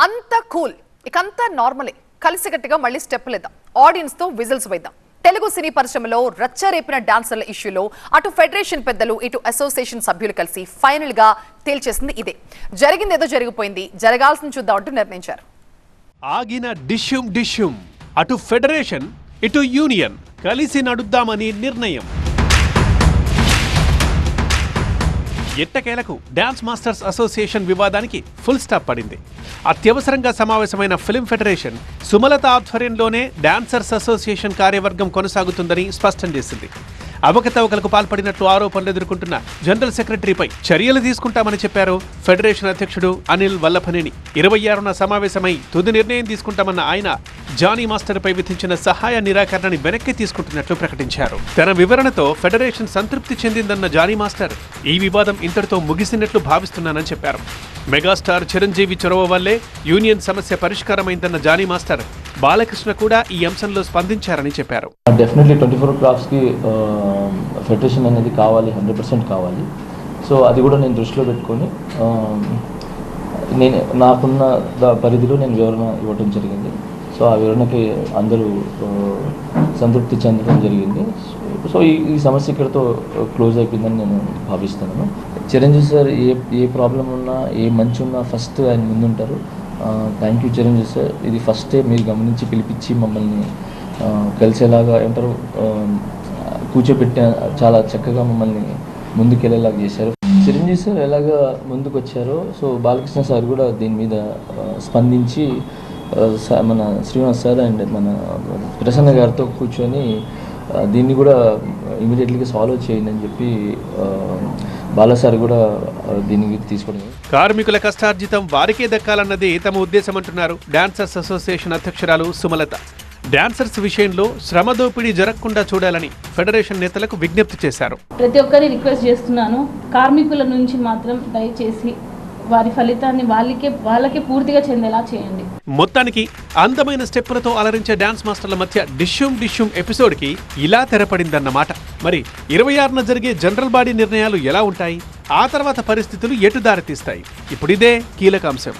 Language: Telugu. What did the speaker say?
అంత కూల్ ఇకంతా నార్మలే. కలిసికట్టుగా మళ్ళీ స్టెప్పులేద్దాం, ఆడియన్స్ తో విజిల్స్ వేద్దాం. తెలుగు సినీ పరిశ్రమలో రచ్చరేపిన డాన్సర్ల ఇష్యూలో అటు ఫెడరేషన్ పెద్దలు ఇటు అసోసియేషన్ సభ్యులు కలిసి ఫైనల్ గా తేల్చేసింది ఇదే. జరిగిందేదో జరిగిపోయింది, జరగాల్సింది చూద్దాం అంటూ నిర్ణయించారు. ఆగిన డిష్యూమ్ అటు ఫెడరేషన్ ఇటు యూనియన్ కలిసి నడుద్దామని నిర్ణయం. ఎట్టకేలకు డాన్స్ మాస్టర్స్ అసోసియేషన్ వివాదానికి ఫుల్ స్టాప్ పడింది. అత్యవసరంగా సమావేశమైన ఫిల్మ్ ఫెడరేషన్ సుమలత ఆధ్వర్యంలోనే డాన్సర్స్ అసోసియేషన్ కార్యవర్గం కొనసాగుతుందని స్పష్టం చేసింది. అవకతవకలకు పాల్పడినట్లు ఆరోపణలు ఎదుర్కొంటున్న జనరల్ సెక్రటరీపై చర్యలు తీసుకుంటామని చెప్పారు ఫెడరేషన్ అధ్యక్షుడు అనిల్ వల్లభనేని. 26న సమావేశమై తుది నిర్ణయం తీసుకుంటామన్న ఆయన జానీ మాస్టర్పై విధించిన సహాయ నిరాకరణని వెనక్కి తీసుకుంటున్నట్లు ప్రకటించారు. తన వివరణతో ఫెడరేషన్ సంతృప్తి చెందిందన్న జానీ మాస్టర్ ఈ వివాదం ఇంతటితో ముగిసినట్లు భావిస్తున్నానని చెప్పారు. మెగాస్టార్ చిరంజీవి చొరవ వల్లే యూనియన్ సమస్య పరిష్కారమైందన్న జానీ మాస్టర్ బాలకృష్ణ కూడా ఈ అంశంలో స్పందించారని చెప్పారు. డెఫినెట్లీ 24 క్రాఫ్ట్స్కి ఫెడరేషన్ అనేది కావాలి, 100% కావాలి. సో అది కూడా నేను దృష్టిలో పెట్టుకొని నేను నాకున్న పరిధిలో నేను వివరణ ఇవ్వడం జరిగింది. సో ఆ వివరణకి అందరూ సంతృప్తి చెందడం జరిగింది. సో ఈ సమస్య ఇక్కడతో క్లోజ్ అయిపోయిందని నేను భావిస్తున్నాను. చిరంజీవి సార్ ఏ ప్రాబ్లం ఉన్నా, ఏ మంచి ఉన్నా ఫస్ట్ ఆయన ముందుంటారు. Thank you Chiranjeevi sir. ఇది ఫస్టే మీరు గమనించి పిలిపించి మమ్మల్ని కలిసేలాగా ఏమంటారు కూర్చోబెట్టి చాలా చక్కగా మమ్మల్ని ముందుకెళ్ళేలాగా చేశారు. చిరంజీవి సార్ ఎలాగా ముందుకు వచ్చారో సో బాలకృష్ణ సార్ కూడా దీని మీద స్పందించి మన శ్రీనివాస్ సార్ అండ్ మన ప్రసన్న గారితో కూర్చొని దీన్ని కూడా ఇమీడియట్లీగా సాల్వ్ చేయండి అని చెప్పి బాలసారి కూడా దీనికి తీసుకోవడం. కార్మికుల కష్టార్జితం వారికే దక్కాలన్నది తమ ఉద్దేశం అంటున్నారు డాన్సర్స్ అసోసియేషన్ అధ్యక్షురాలు సుమలత. డాన్సర్స్ విషయంలో శ్రమ దోపిడీ జరగకుండా చూడాలని ఫెడరేషన్ నేతలకు విజ్ఞప్తి చేశారు. ప్రతి ఒక్కరిని రిక్వెస్ట్ చేస్తున్నాను, కార్మికుల నుంచి మాత్రం దయచేసి వారి ఫలితాన్ని వాళ్ళకే పూర్తిగా చెందేలా చేయండి. మొత్తానికి అందమైన స్టెప్పులతో అలరించే డాన్స్ మాస్టర్ల మధ్య డిష్యూమ్ ఎపిసోడ్కి ఇలా తెరపడిందన్నమాట. మరి 26న జరిగే జనరల్ బాడీ నిర్ణయాలు ఎలా ఉంటాయి, ఆ తర్వాత పరిస్థితులు ఎటు దారితీస్తాయి, ఇప్పుడు ఇదే కీలక అంశం.